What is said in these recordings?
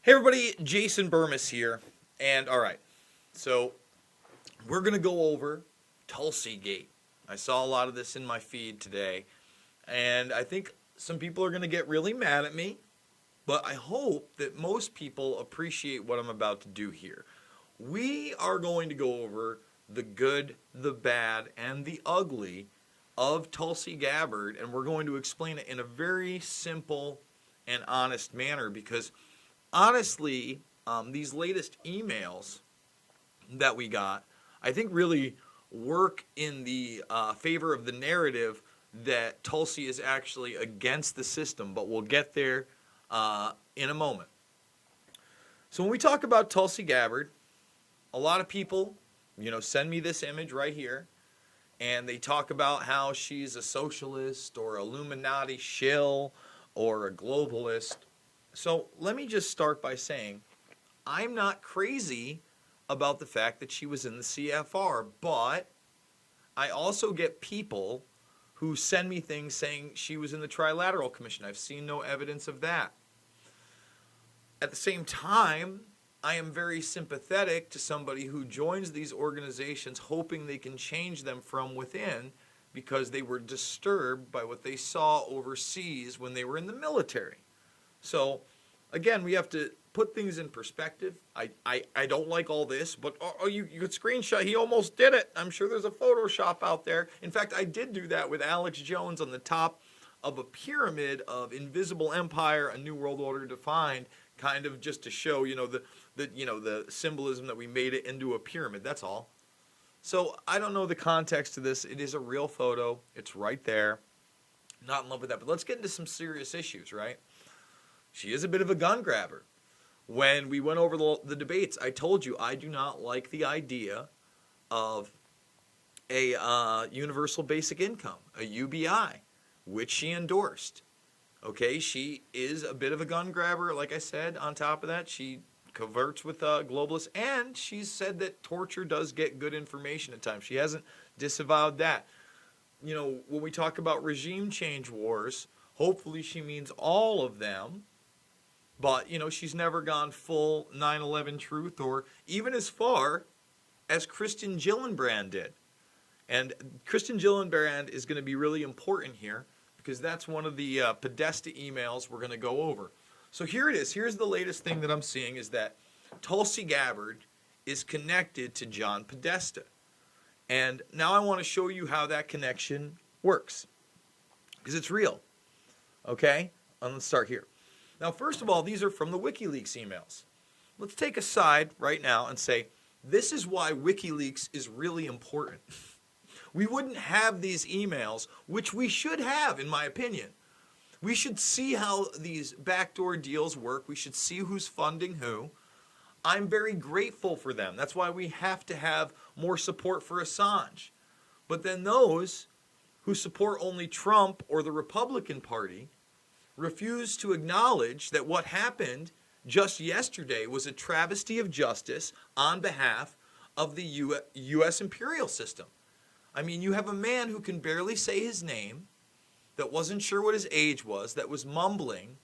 Hey everybody, Jason Burmis here, and alright, so we're going to go over TULSIGATE. I saw a lot of this in my feed today, and I think some people are going to get really mad at me, but I hope that most people appreciate what I'm about to do here. We are going to go over the good, the bad, and the ugly of Tulsi Gabbard, and we're going to explain it in a very simple and honest manner because honestly, these latest emails that we got, I think really work in the favor of the narrative that Tulsi is actually against the system, but we'll get there in a moment. So when we talk about Tulsi Gabbard, a lot of people, send me this image right here, and they talk about how she's a socialist or Illuminati shill or a globalist. So let me just start by saying I'm not crazy about the fact that she was in the CFR, but I also get people who send me things saying she was in the Trilateral Commission. I've seen no evidence of that. At the same time, I am very sympathetic to somebody who joins these organizations hoping they can change them from within because they were disturbed by what they saw overseas when they were in the military. So, again, we have to put things in perspective. I don't like all this, but you could screenshot. He almost did it. I'm sure there's a Photoshop out there. In fact, I did do that with Alex Jones on the top of a pyramid of Invisible Empire, A New World Order Defined, kind of just to show, the symbolism that we made it into a pyramid. That's all. So I don't know the context to this. It is a real photo. It's right there. Not in love with that. But let's get into some serious issues, right? She is a bit of a gun grabber. When we went over the debates, I told you I do not like the idea of a universal basic income, a UBI, which she endorsed. Okay, she is a bit of a gun grabber, like I said. On top of that, she coverts with globalists, and she's said that torture does get good information at times. She hasn't disavowed that. When we talk about regime change wars, hopefully she means all of them. But, she's never gone full 9/11 truth or even as far as Kristen Gillibrand did. And Kristen Gillibrand is going to be really important here because that's one of the Podesta emails we're going to go over. So here it is. Here's the latest thing that I'm seeing is that Tulsi Gabbard is connected to John Podesta. And now I want to show you how that connection works because it's real. Okay? Let's start here. Now, first of all, these are from the WikiLeaks emails. Let's take a side right now and say, this is why WikiLeaks is really important. We wouldn't have these emails, which we should have, in my opinion. We should see how these backdoor deals work. We should see who's funding who. I'm very grateful for them. That's why we have to have more support for Assange. But then those who support only Trump or the Republican Party refuse to acknowledge that what happened just yesterday was a travesty of justice on behalf of the U.S. imperial system. I mean, you have a man who can barely say his name, that wasn't sure what his age was, that was mumbling,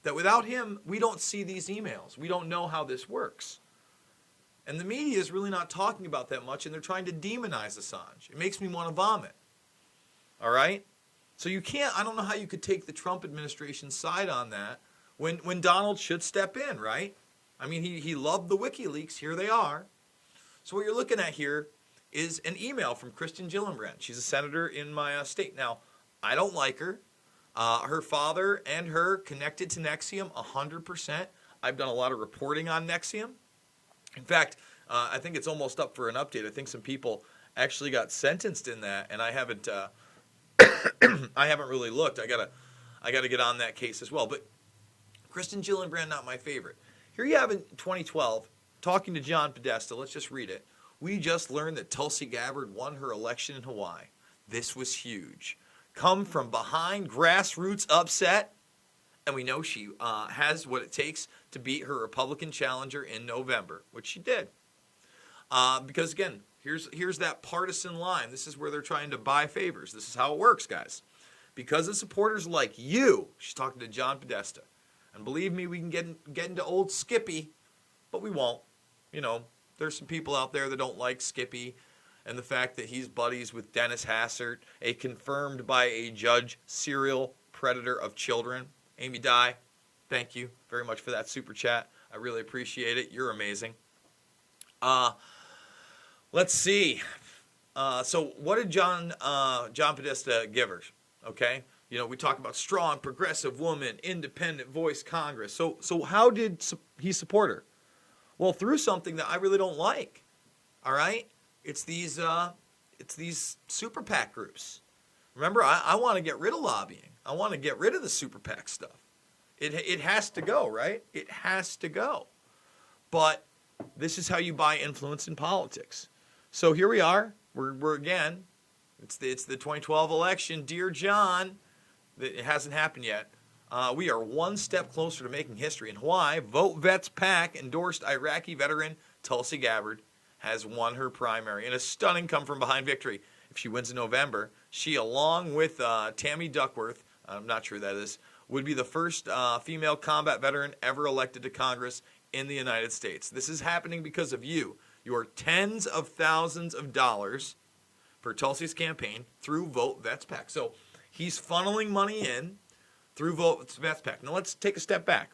that without him, we don't see these emails. We don't know how this works. And the media is really not talking about that much, and they're trying to demonize Assange. It makes me want to vomit. All right? So you can't, I don't know how you could take the Trump administration's side on that when Donald should step in, right? I mean, he loved the WikiLeaks. Here they are. So what you're looking at here is an email from Kristen Gillibrand. She's a senator in my state. Now, I don't like her. Her father and her connected to Nexium 100%. I've done a lot of reporting on Nexium. In fact, I think it's almost up for an update. I think some people actually got sentenced in that, and I haven't I haven't really looked. I gotta get on that case as well. But Kristen Gillibrand, not my favorite. Here you have in 2012, talking to John Podesta. Let's just read it. We just learned that Tulsi Gabbard won her election in Hawaii. This was huge. Come from behind, grassroots upset, and we know she has what it takes to beat her Republican challenger in November, which she did. Because again, here's that partisan line. This is where they're trying to buy favors. This is how it works, guys. Because of supporters like you, she's talking to John Podesta, And believe me, we can get into old Skippy, but we won't. There's some people out there that don't like Skippy and the fact that he's buddies with Dennis Hassert, a confirmed by a judge serial predator of children. Amy Dye, thank you very much for that super chat. I really appreciate it. You're amazing. Let's see. So what did John Podesta give her? Okay. We talk about strong, progressive woman, independent voice Congress. So how did he support her? Well, through something that I really don't like. All right? It's these super PAC groups. Remember, I want to get rid of lobbying. I want to get rid of the super PAC stuff. It has to go, right? It has to go. But this is how you buy influence in politics. So here we are. We're again. It's the 2012 election. Dear John, it hasn't happened yet. We are one step closer to making history. In Hawaii, Vote Vets PAC endorsed Iraqi veteran Tulsi Gabbard has won her primary in a stunning come-from-behind victory. If she wins in November, she, along with Tammy Duckworth, I'm not sure who that is, would be the first female combat veteran ever elected to Congress in the United States. This is happening because of you. Your tens of thousands of dollars for Tulsi's campaign through Vote Vets PAC. So he's funneling money in through Vote Vets PAC. Now let's take a step back.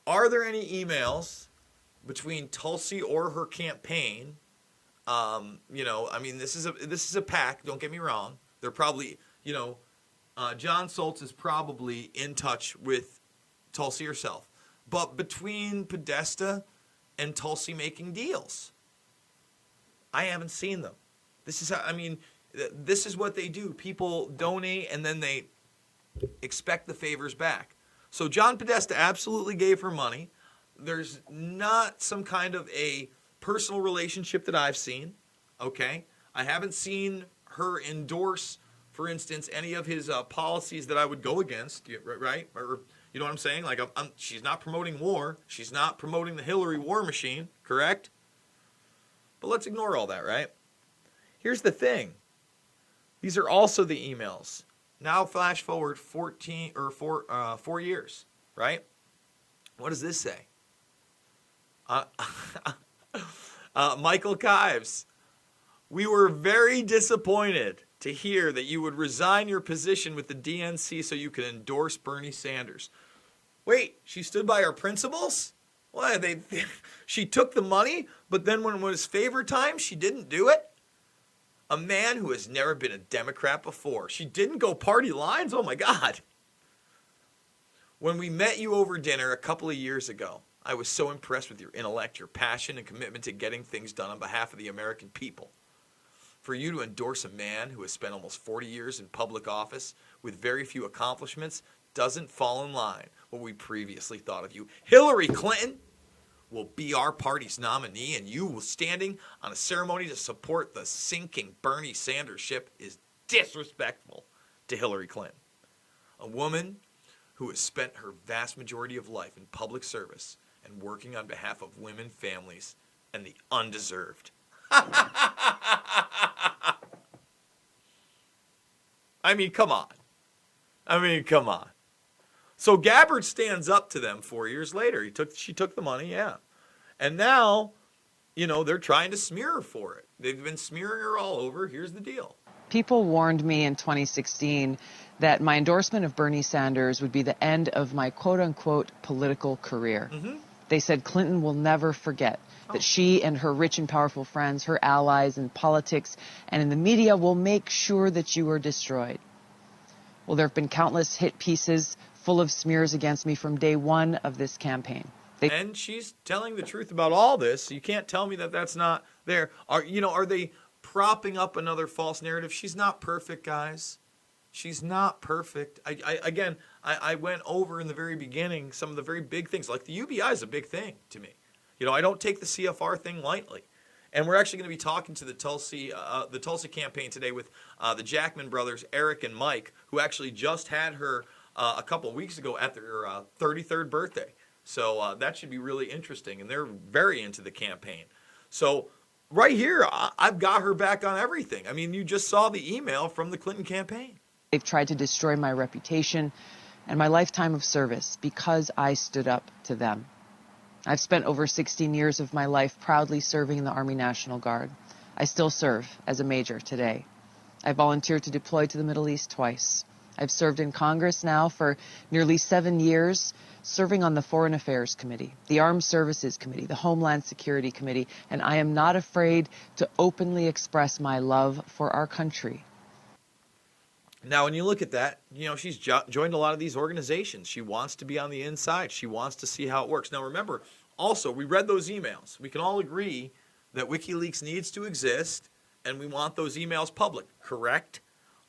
Are there any emails between Tulsi or her campaign? This is a PAC. Don't get me wrong. They're probably, John Soltz is probably in touch with Tulsi herself. But between Podesta and Tulsi making deals, I haven't seen them. This is what they do. People donate and then they expect the favors back. So John Podesta absolutely gave her money. There's not some kind of a personal relationship that I've seen, okay? I haven't seen her endorse, for instance, any of his policies that I would go against, right? Or, you know what I'm saying? Like, she's not promoting war. She's not promoting the Hillary war machine, correct? But let's ignore all that, right? Here's the thing. These are also the emails. Now flash forward 4 years, right? What does this say? Michael Kives, we were very disappointed to hear that you would resign your position with the DNC so you could endorse Bernie Sanders. Wait, she stood by her principles? What, she took the money, but then when it was favor time, she didn't do it? A man who has never been a Democrat before. She didn't go party lines? Oh my God. When we met you over dinner a couple of years ago, I was so impressed with your intellect, your passion, and commitment to getting things done on behalf of the American people. For you to endorse a man who has spent almost 40 years in public office with very few accomplishments doesn't fall in line with what we previously thought of you. Hillary Clinton will be our party's nominee, and you standing on a ceremony to support the sinking Bernie Sanders ship is disrespectful to Hillary Clinton, a woman who has spent her vast majority of life in public service and working on behalf of women, families, and the undeserved. Come on. So Gabbard stands up to them 4 years later. She took the money, yeah. And now, they're trying to smear her for it. They've been smearing her all over. Here's the deal. People warned me in 2016 that my endorsement of Bernie Sanders would be the end of my quote-unquote political career. Mm-hmm. They said Clinton will never forget that she and her rich and powerful friends, her allies in politics and in the media, will make sure that you are destroyed. Well, there have been countless hit pieces full of smears against me from day one of this campaign. And she's telling the truth about all this. You can't tell me that that's not there. Are they propping up another false narrative? She's not perfect, guys. She's not perfect. I went over in the very beginning some of the very big things. Like the UBI is a big thing to me. I don't take the CFR thing lightly. And we're actually going to be talking to the Tulsi campaign today with the Jackman brothers, Eric and Mike, who actually just had her a couple of weeks ago at their 33rd birthday. So that should be really interesting. And they're very into the campaign. So right here, I've got her back on everything. You just saw the email from the Clinton campaign. They've tried to destroy my reputation, and my lifetime of service because I stood up to them. I've spent over 16 years of my life proudly serving in the Army National Guard. I still serve as a major today. I volunteered to deploy to the Middle East twice. I've served in Congress now for nearly 7 years, serving on the Foreign Affairs Committee, the Armed Services Committee, the Homeland Security Committee, and I am not afraid to openly express my love for our country. Now, when you look at that, she's joined a lot of these organizations. She wants to be on the inside. She wants to see how it works. Now, remember, also, we read those emails. We can all agree that WikiLeaks needs to exist, and we want those emails public, correct?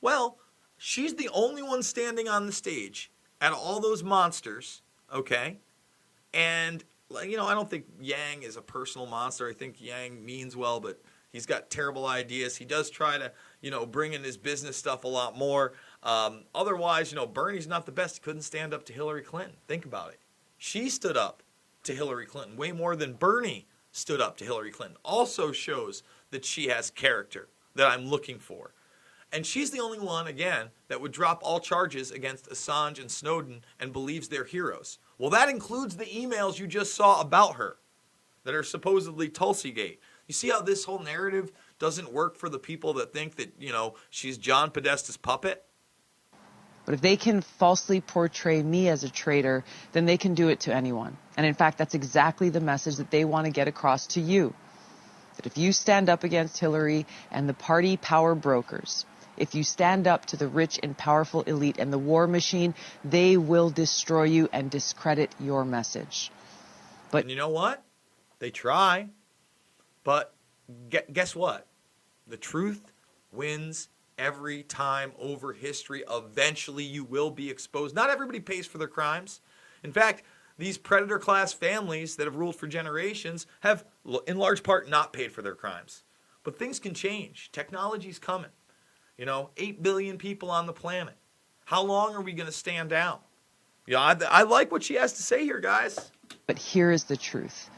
Well, she's the only one standing on the stage out of all those monsters, okay? And, I don't think Yang is a personal monster. I think Yang means well, but he's got terrible ideas. He does try to, bring in his business stuff a lot more. Otherwise, Bernie's not the best. He couldn't stand up to Hillary Clinton. Think about it. She stood up to Hillary Clinton way more than Bernie stood up to Hillary Clinton. Also shows that she has character that I'm looking for. And she's the only one, again, that would drop all charges against Assange and Snowden and believes they're heroes. Well, that includes the emails you just saw about her that are supposedly TulsiGate. You see how this whole narrative doesn't work for the people that think that, she's John Podesta's puppet? But if they can falsely portray me as a traitor, then they can do it to anyone. And in fact, that's exactly the message that they want to get across to you. That if you stand up against Hillary and the party power brokers, if you stand up to the rich and powerful elite and the war machine, they will destroy you and discredit your message. But and you know what? They try. But guess what? The truth wins every time over history. Eventually you will be exposed. Not everybody pays for their crimes. In fact, these predator class families that have ruled for generations have, in large part, not paid for their crimes. But things can change. Technology's coming. 8 billion people on the planet. How long are we going to stand down? I like what she has to say here, guys. But here is the truth.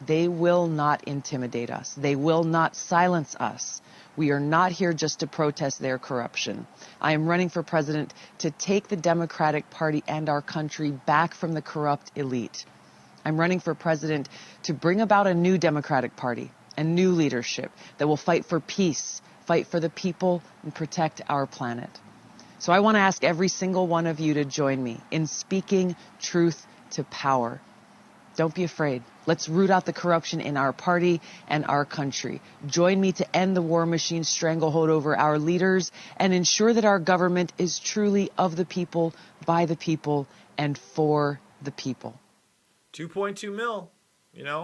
They will not intimidate us. They will not silence us. We are not here just to protest their corruption. I am running for president to take the Democratic Party and our country back from the corrupt elite. I'm running for president to bring about a new Democratic Party and new leadership that will fight for peace, fight for the people, and protect our planet. So I want to ask every single one of you to join me in speaking truth to power. Don't be afraid. Let's root out the corruption in our party and our country. Join me to end the war machine's stranglehold over our leaders and ensure that our government is truly of the people, by the people, and for the people. 2.2 mil,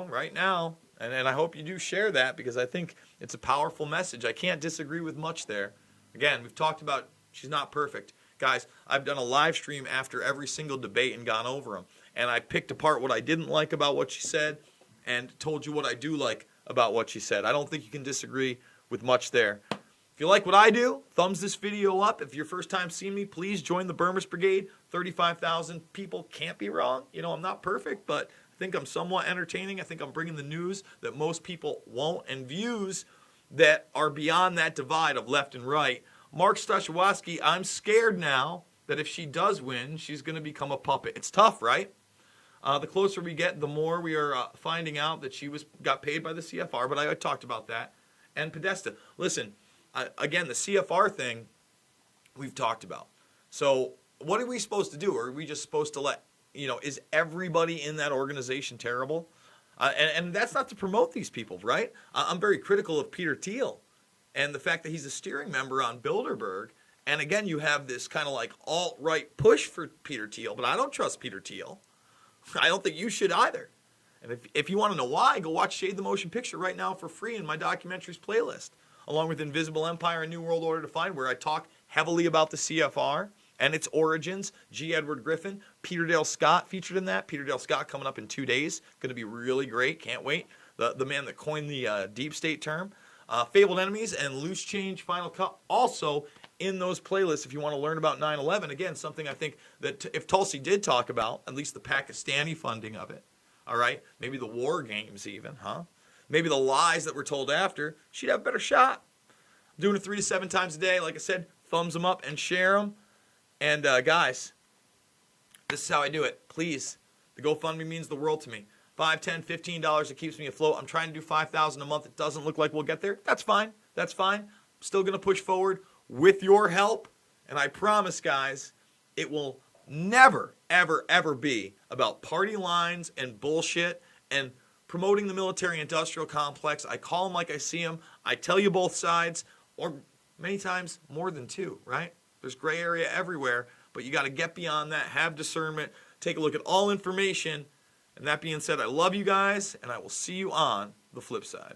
right now. And I hope you do share that because I think it's a powerful message. I can't disagree with much there. Again, we've talked about she's not perfect. Guys, I've done a live stream after every single debate and gone over them. And I picked apart what I didn't like about what she said and told you what I do like about what she said. I don't think you can disagree with much there. If you like what I do, thumbs this video up. If you're first time seeing me, please join the Burmese Brigade. 35,000 people can't be wrong. I'm not perfect, but I think I'm somewhat entertaining. I think I'm bringing the news that most people won't and views that are beyond that divide of left and right. Mark Stashawski, I'm scared now that if she does win, she's going to become a puppet. It's tough, right? The closer we get, the more we are finding out that she got paid by the CFR, but I talked about that. And Podesta, listen, again, the CFR thing we've talked about. So what are we supposed to do? Or are we just supposed to is everybody in that organization terrible? And that's not to promote these people, right? I'm very critical of Peter Thiel and the fact that he's a steering member on Bilderberg. And again, you have this kind of like alt-right push for Peter Thiel, but I don't trust Peter Thiel. I don't think you should either. And if you want to know why, go watch Shade the Motion Picture right now for free in my documentaries playlist, along with Invisible Empire and New World Order Defined, where I talk heavily about the CFR and its origins. G. Edward Griffin, Peter Dale Scott featured in that. Peter Dale Scott coming up in 2 days. Going to be really great. Can't wait. The man that coined the deep state term. Fabled Enemies and Loose Change Final Cut also in those playlists if you want to learn about 9/11. Again, something I think that if Tulsi did talk about, at least the Pakistani funding of it, all right, maybe the war games even, maybe the lies that were told after, she'd have a better shot. I'm doing it 3 to 7 times a day. Like I said, thumbs them up and share them. And guys, This is how I do it. Please, the GoFundMe means the world to me. $5, $10, $15, it keeps me afloat. I'm trying to do $5,000 a month. It doesn't look like we'll get there. That's fine. That's fine. I'm still going to push forward with your help. And I promise, guys, it will never, ever, ever be about party lines and bullshit and promoting the military-industrial complex. I call them like I see them. I tell you both sides, or many times more than two, right? There's gray area everywhere, but you got to get beyond that, have discernment, take a look at all information. And that being said, I love you guys, and I will see you on the flip side.